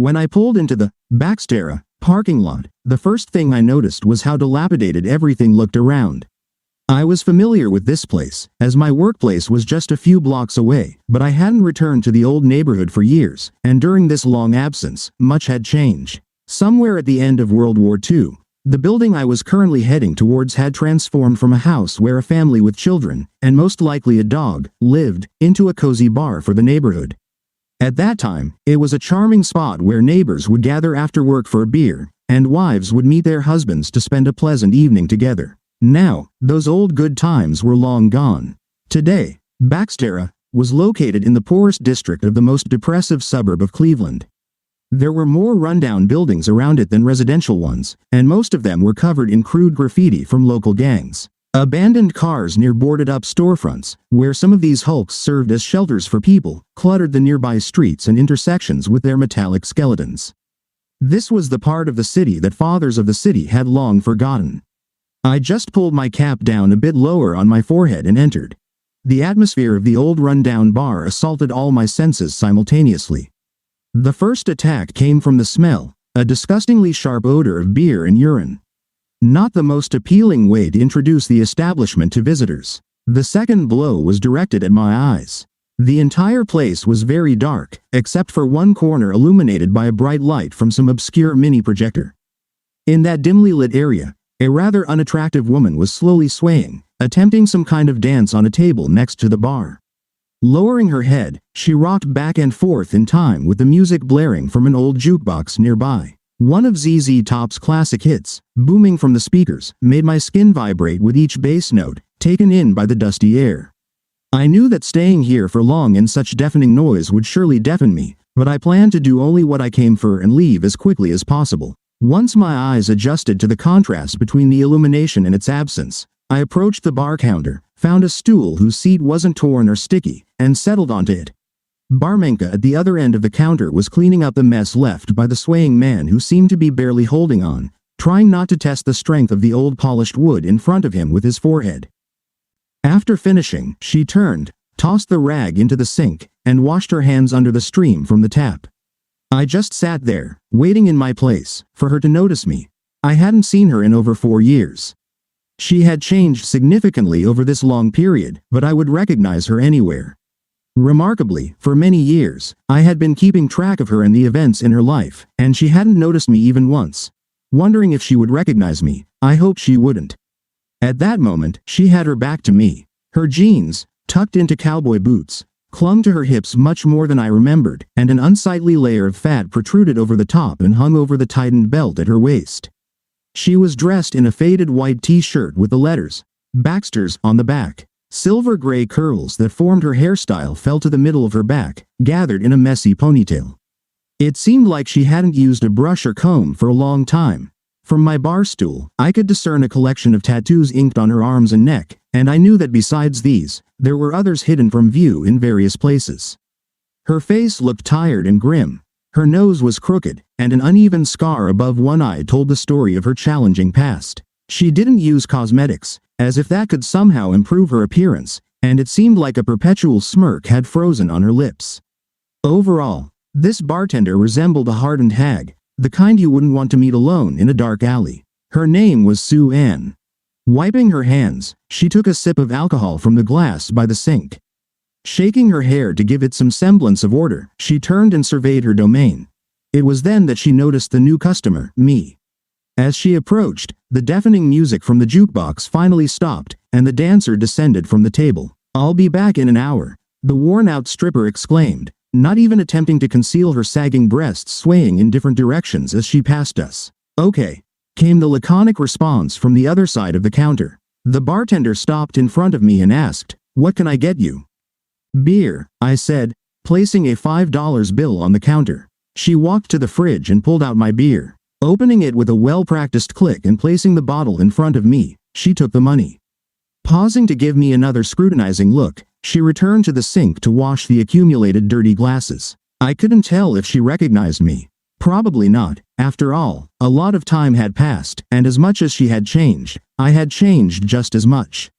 When I pulled into the Baxtera parking lot, the first thing I noticed was how dilapidated everything looked around. I was familiar with this place, as my workplace was just a few blocks away, but I hadn't returned to the old neighborhood for years, and during this long absence, much had changed. Somewhere at the end of World War II, the building I was currently heading towards had transformed from a house where a family with children, and most likely a dog, lived, into a cozy bar for the neighborhood. At that time, it was a charming spot where neighbors would gather after work for a beer, and wives would meet their husbands to spend a pleasant evening together. Now, those old good times were long gone. Today, Baxtera was located in the poorest district of the most depressive suburb of Cleveland. There were more rundown buildings around it than residential ones, and most of them were covered in crude graffiti from local gangs. Abandoned cars near boarded-up storefronts, where some of these hulks served as shelters for people, cluttered the nearby streets and intersections with their metallic skeletons. This was the part of the city that fathers of the city had long forgotten. I just pulled my cap down a bit lower on my forehead and entered. The atmosphere of the old rundown bar assaulted all my senses simultaneously. The first attack came from the smell, a disgustingly sharp odor of beer and urine. Not the most appealing way to introduce the establishment to visitors. The second blow was directed at my eyes. The entire place was very dark, except for one corner illuminated by a bright light from some obscure mini projector. In that dimly lit area, a rather unattractive woman was slowly swaying, attempting some kind of dance on a table next to the bar. Lowering her head, she rocked back and forth in time with the music blaring from an old jukebox nearby. One of ZZ Top's classic hits, booming from the speakers, made my skin vibrate with each bass note, taken in by the dusty air. I knew that staying here for long in such deafening noise would surely deafen me, but I planned to do only what I came for and leave as quickly as possible. Once my eyes adjusted to the contrast between the illumination and its absence, I approached the bar counter, found a stool whose seat wasn't torn or sticky, and settled onto it. Barmenka at the other end of the counter was cleaning up the mess left by the swaying man who seemed to be barely holding on, trying not to test the strength of the old polished wood in front of him with his forehead. After finishing, she turned, tossed the rag into the sink, and washed her hands under the stream from the tap. I just sat there, waiting in my place, for her to notice me. I hadn't seen her in over 4 years. She had changed significantly over this long period, but I would recognize her anywhere. Remarkably, for many years, I had been keeping track of her and the events in her life, and she hadn't noticed me even once. Wondering if she would recognize me, I hoped she wouldn't. At that moment, she had her back to me. Her jeans, tucked into cowboy boots, clung to her hips much more than I remembered, and an unsightly layer of fat protruded over the top and hung over the tightened belt at her waist. She was dressed in a faded white t-shirt with the letters, Baxter's, on the back. Silver-gray curls that formed her hairstyle fell to the middle of her back, gathered in a messy ponytail. It seemed like she hadn't used a brush or comb for a long time. From my bar stool, I could discern a collection of tattoos inked on her arms and neck, and I knew that besides these, there were others hidden from view in various places. Her face looked tired and grim. Her nose was crooked, and an uneven scar above one eye told the story of her challenging past. She didn't use cosmetics, as if that could somehow improve her appearance, and it seemed like a perpetual smirk had frozen on her lips. Overall, this bartender resembled a hardened hag, the kind you wouldn't want to meet alone in a dark alley. Her name was Sue Ann. Wiping her hands, she took a sip of alcohol from the glass by the sink. Shaking her hair to give it some semblance of order, she turned and surveyed her domain. It was then that she noticed the new customer, me. As she approached, the deafening music from the jukebox finally stopped, and the dancer descended from the table. "I'll be back in an hour," the worn-out stripper exclaimed, not even attempting to conceal her sagging breasts swaying in different directions as she passed us. "Okay," came the laconic response from the other side of the counter. The bartender stopped in front of me and asked, "What can I get you?" "Beer," I said, placing a $5 bill on the counter. She walked to the fridge and pulled out my beer. Opening it with a well-practiced click and placing the bottle in front of me, she took the money. Pausing to give me another scrutinizing look, she returned to the sink to wash the accumulated dirty glasses. I couldn't tell if she recognized me. Probably not. After all, a lot of time had passed, and as much as she had changed, I had changed just as much.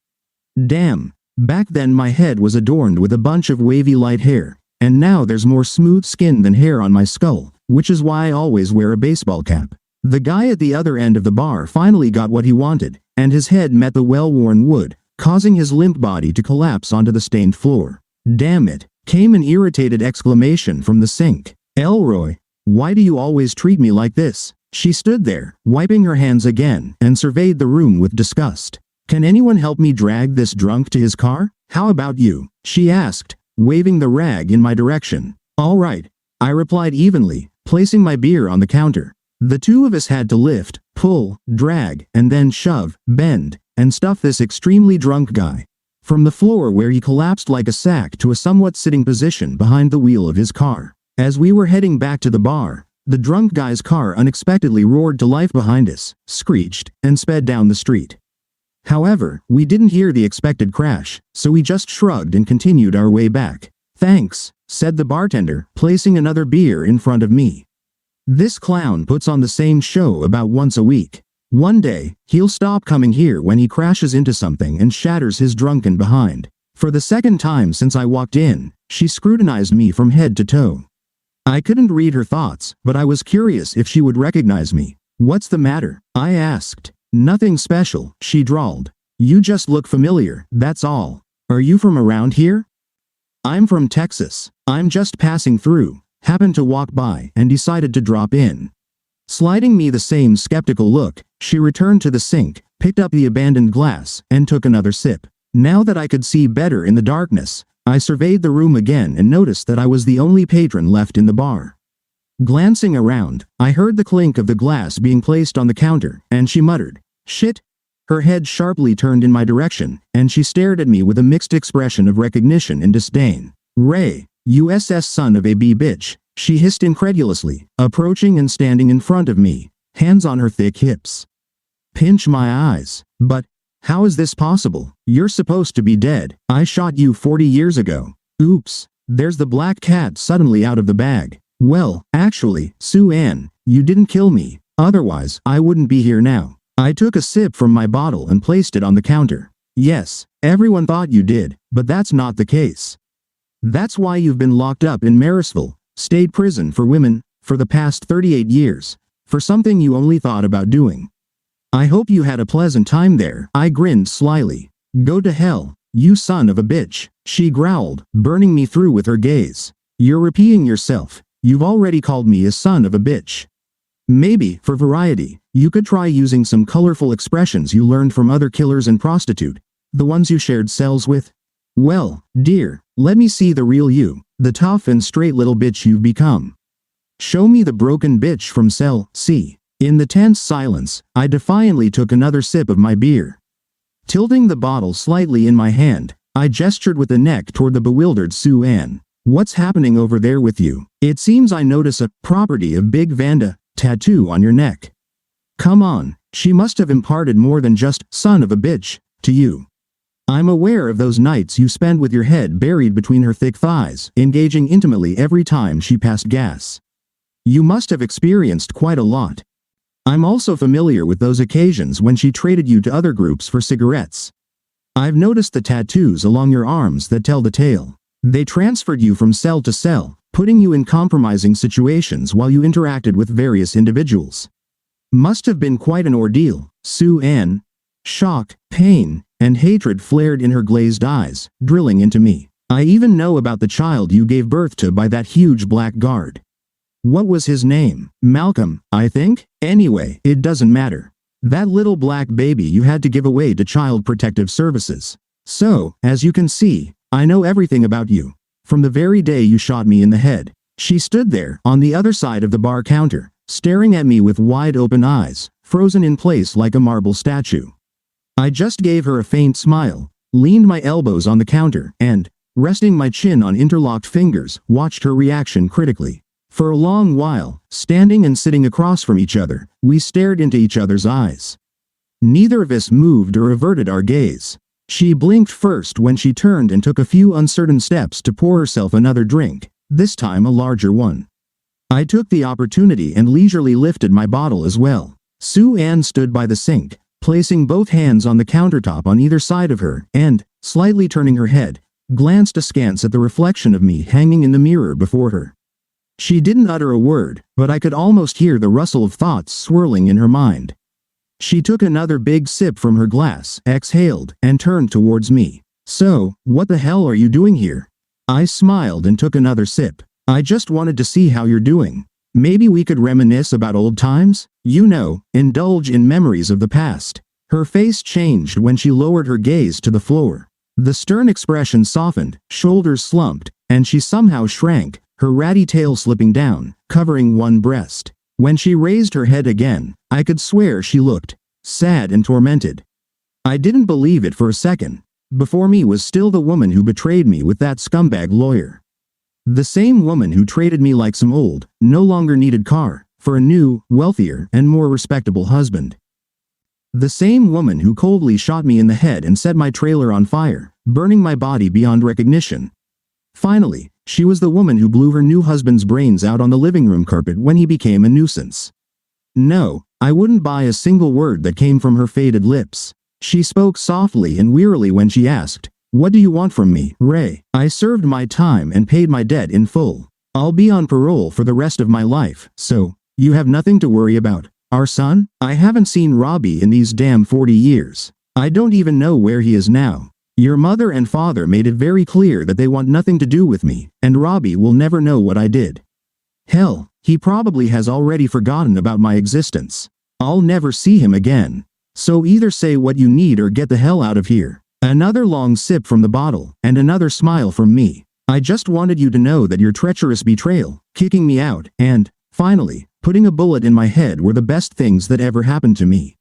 Damn. Back then my head was adorned with a bunch of wavy light hair, and now there's more smooth skin than hair on my skull, which is why I always wear a baseball cap. The guy at the other end of the bar finally got what he wanted, and his head met the well-worn wood, causing his limp body to collapse onto the stained floor. "Damn it," came an irritated exclamation from the sink. "Elroy, why do you always treat me like this?" She stood there, wiping her hands again, and surveyed the room with disgust. "Can anyone help me drag this drunk to his car? How about you?" she asked, waving the rag in my direction. "All right," I replied evenly, placing my beer on the counter. The two of us had to lift, pull, drag, and then shove, bend, and stuff this extremely drunk guy from the floor where he collapsed like a sack to a somewhat sitting position behind the wheel of his car. As we were heading back to the bar, the drunk guy's car unexpectedly roared to life behind us, screeched, and sped down the street. However, we didn't hear the expected crash, so we just shrugged and continued our way back. "Thanks," said the bartender, placing another beer in front of me. "This clown puts on the same show about once a week. One day, he'll stop coming here when he crashes into something and shatters his drunken behind." For the second time since I walked in, she scrutinized me from head to toe. I couldn't read her thoughts, but I was curious if she would recognize me. "What's the matter?" I asked. "Nothing special," she drawled. "You just look familiar, that's all. Are you from around here?" "I'm from Texas. I'm just passing through, happened to walk by, and decided to drop in." Sliding me the same skeptical look, she returned to the sink, picked up the abandoned glass, and took another sip. Now that I could see better in the darkness, I surveyed the room again and noticed that I was the only patron left in the bar. Glancing around, I heard the clink of the glass being placed on the counter, and she muttered, "Shit." Her head sharply turned in my direction, and she stared at me with a mixed expression of recognition and disdain. "Ray, USS son of a bitch," she hissed incredulously, approaching and standing in front of me, hands on her thick hips. Pinch my eyes. "But how is this possible? You're supposed to be dead. I shot you 40 years ago." "Oops." There's the black cat suddenly out of the bag. "Well, actually, Sue Ann, you didn't kill me. Otherwise, I wouldn't be here now." I took a sip from my bottle and placed it on the counter. "Yes, everyone thought you did, but that's not the case. That's why you've been locked up in Marysville, state prison for women, for the past 38 years, for something you only thought about doing. I hope you had a pleasant time there." I grinned slyly. "Go to hell, you son of a bitch," she growled, burning me through with her gaze. "You're repeating yourself. You've already called me a son of a bitch. Maybe, for variety, you could try using some colorful expressions you learned from other killers and prostitute, the ones you shared cells with. Well, dear, let me see the real you, the tough and straight little bitch you've become. Show me the broken bitch from cell C." In the tense silence, I defiantly took another sip of my beer. Tilting the bottle slightly in my hand, I gestured with the neck toward the bewildered Sue Ann. "What's happening over there with you? It seems I notice a property of Big Vanda tattoo on your neck. Come on, she must have imparted more than just son of a bitch to you. I'm aware of those nights you spend with your head buried between her thick thighs, engaging intimately every time she passed gas. You must have experienced quite a lot. I'm also familiar with those occasions when she traded you to other groups for cigarettes. I've noticed the tattoos along your arms that tell the tale. They transferred you from cell to cell, putting you in compromising situations while you interacted with various individuals. Must have been quite an ordeal, Sue Ann." Shock, pain, and hatred flared in her glazed eyes, drilling into me. "I even know about the child you gave birth to by that huge black guard. What was his name? Malcolm, I think? Anyway, it doesn't matter. That little black baby you had to give away to Child Protective Services. So, as you can see, I know everything about you. From the very day you shot me in the head." She stood there, on the other side of the bar counter, staring at me with wide-open eyes, frozen in place like a marble statue. I just gave her a faint smile, leaned my elbows on the counter, and, resting my chin on interlocked fingers, watched her reaction critically. For a long while, standing and sitting across from each other, we stared into each other's eyes. Neither of us moved or averted our gaze. She blinked first when she turned and took a few uncertain steps to pour herself another drink, this time a larger one. I took the opportunity and leisurely lifted my bottle as well. Sue Ann stood by the sink, placing both hands on the countertop on either side of her, and, slightly turning her head, glanced askance at the reflection of me hanging in the mirror before her. She didn't utter a word, but I could almost hear the rustle of thoughts swirling in her mind. She took another big sip from her glass, exhaled, and turned towards me. "So, what the hell are you doing here?" I smiled and took another sip. "I just wanted to see how you're doing. Maybe we could reminisce about old times? You know, indulge in memories of the past." Her face changed when she lowered her gaze to the floor. The stern expression softened, shoulders slumped, and she somehow shrank, her ratty tail slipping down, covering one breast. When she raised her head again, I could swear she looked sad and tormented. I didn't believe it for a second. Before me was still the woman who betrayed me with that scumbag lawyer. The same woman who traded me like some old, no longer needed car, for a new, wealthier, and more respectable husband. The same woman who coldly shot me in the head and set my trailer on fire, burning my body beyond recognition. Finally, she was the woman who blew her new husband's brains out on the living room carpet when he became a nuisance. No, I wouldn't buy a single word that came from her faded lips. She spoke softly and wearily when she asked, "What do you want from me, Ray?" I served my time and paid my debt in full. I'll be on parole for the rest of my life, so you have nothing to worry about. Our son? I haven't seen Robbie in these damn 40 years. I don't even know where he is now. Your mother and father made it very clear that they want nothing to do with me, and Robbie will never know what I did. Hell, he probably has already forgotten about my existence. I'll never see him again. So either say what you need or get the hell out of here." Another long sip from the bottle, and another smile from me. "I just wanted you to know that your treacherous betrayal, kicking me out, and, finally, putting a bullet in my head were the best things that ever happened to me."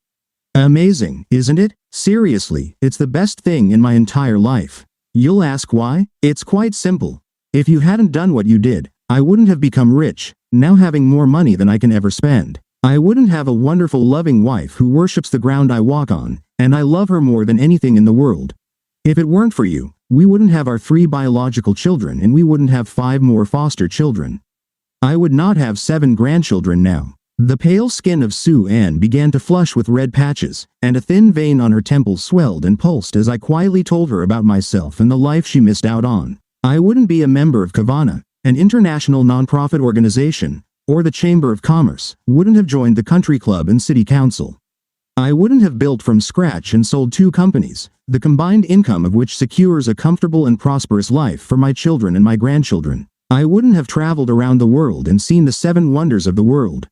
Amazing, isn't it? Seriously, it's the best thing in my entire life. You'll ask why? It's quite simple. If you hadn't done what you did, I wouldn't have become rich, now having more money than I can ever spend. I wouldn't have a wonderful loving wife who worships the ground I walk on, and I love her more than anything in the world. If it weren't for you, we wouldn't have our 3 biological children and we wouldn't have 5 more foster children. I would not have 7 grandchildren now. The pale skin of Sue Ann began to flush with red patches, and a thin vein on her temple swelled and pulsed as I quietly told her about myself and the life she missed out on. I wouldn't be a member of Kavana, an international nonprofit organization, or the Chamber of Commerce, wouldn't have joined the country club and city council. I wouldn't have built from scratch and sold 2 companies, the combined income of which secures a comfortable and prosperous life for my children and my grandchildren. I wouldn't have traveled around the world and seen the 7 wonders of the world.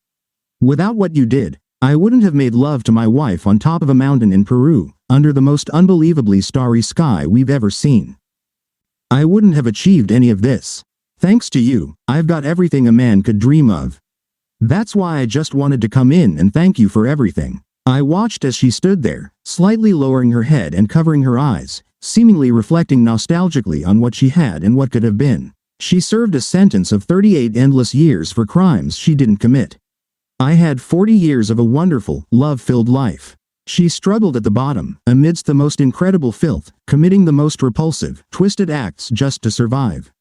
Without what you did, I wouldn't have made love to my wife on top of a mountain in Peru, under the most unbelievably starry sky we've ever seen. I wouldn't have achieved any of this. Thanks to you, I've got everything a man could dream of. That's why I just wanted to come in and thank you for everything. I watched as she stood there, slightly lowering her head and covering her eyes, seemingly reflecting nostalgically on what she had and what could have been. She served a sentence of 38 endless years for crimes she didn't commit. I had 40 years of a wonderful, love-filled life. She struggled at the bottom, amidst the most incredible filth, committing the most repulsive, twisted acts just to survive.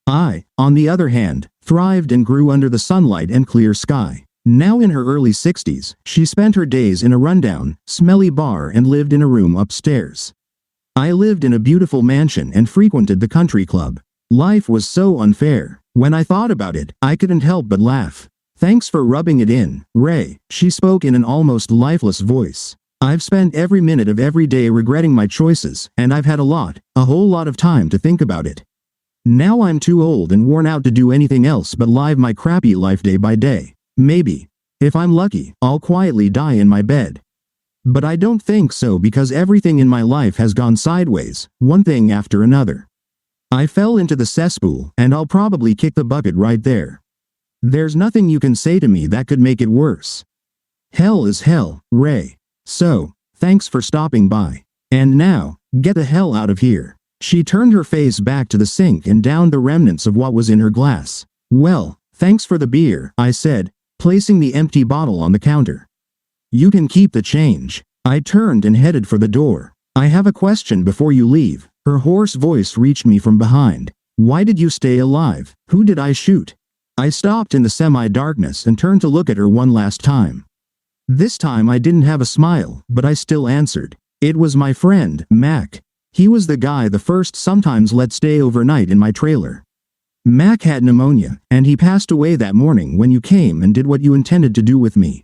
I, on the other hand, thrived and grew under the sunlight and clear sky. Now in her early 60s, she spent her days in a rundown, smelly bar and lived in a room upstairs. I lived in a beautiful mansion and frequented the country club. Life was so unfair. When I thought about it, I couldn't help but laugh. Thanks for rubbing it in, Ray, she spoke in an almost lifeless voice. I've spent every minute of every day regretting my choices, and I've had a whole lot of time to think about it. Now I'm too old and worn out to do anything else but live my crappy life day by day. Maybe, if I'm lucky, I'll quietly die in my bed. But I don't think so because everything in my life has gone sideways, one thing after another. I fell into the cesspool, and I'll probably kick the bucket right there. There's nothing you can say to me that could make it worse. Hell is hell, Ray. So, thanks for stopping by. And now, get the hell out of here. She turned her face back to the sink and downed the remnants of what was in her glass. Well, thanks for the beer, I said, placing the empty bottle on the counter. You can keep the change. I turned and headed for the door. I have a question before you leave. Her hoarse voice reached me from behind. Why did you stay alive? Who did I shoot? I stopped in the semi-darkness and turned to look at her one last time. This time I didn't have a smile, but I still answered. It was my friend, Mac. He was the guy the first sometimes let stay overnight in my trailer. Mac had pneumonia, and he passed away that morning when you came and did what you intended to do with me.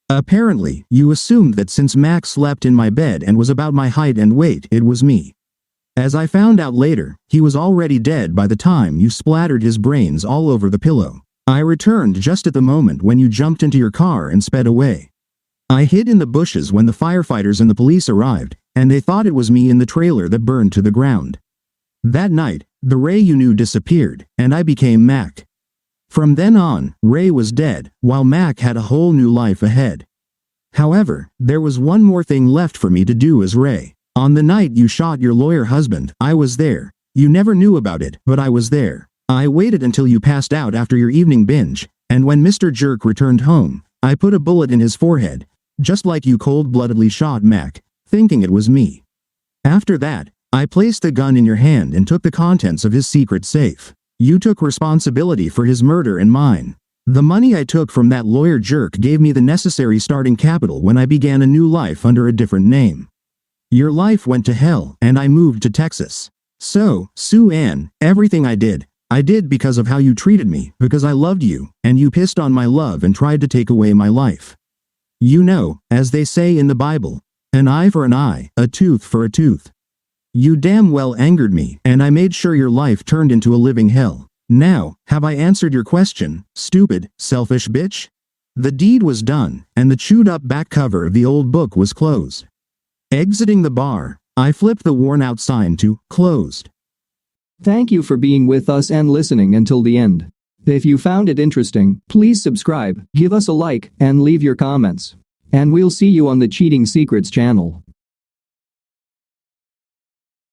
Apparently, you assumed that since Mac slept in my bed and was about my height and weight, it was me. As I found out later, he was already dead by the time you splattered his brains all over the pillow. I returned just at the moment when you jumped into your car and sped away. I hid in the bushes when the firefighters and the police arrived, and they thought it was me in the trailer that burned to the ground. That night, the Ray you knew disappeared, and I became Mac. From then on, Ray was dead, while Mac had a whole new life ahead. However, there was one more thing left for me to do as Ray. On the night you shot your lawyer husband, I was there. You never knew about it, but I was there. I waited until you passed out after your evening binge, and when Mr. Jerk returned home, I put a bullet in his forehead, just like you cold-bloodedly shot Mac, thinking it was me. After that, I placed the gun in your hand and took the contents of his secret safe. You took responsibility for his murder and mine. The money I took from that lawyer jerk gave me the necessary starting capital when I began a new life under a different name. Your life went to hell, and I moved to Texas. So, Sue Ann, everything I did because of how you treated me, because I loved you, and you pissed on my love and tried to take away my life. You know, as they say in the Bible, an eye for an eye, a tooth for a tooth. You damn well angered me, and I made sure your life turned into a living hell. Now, have I answered your question, stupid, selfish bitch? The deed was done, and the chewed-up back cover of the old book was closed. Exiting the bar, I flipped the worn-out sign to closed. Thank you for being with us and listening until the end. If you found it interesting, please subscribe, give us a like, and leave your comments. And we'll see you on the Cheating Secrets channel.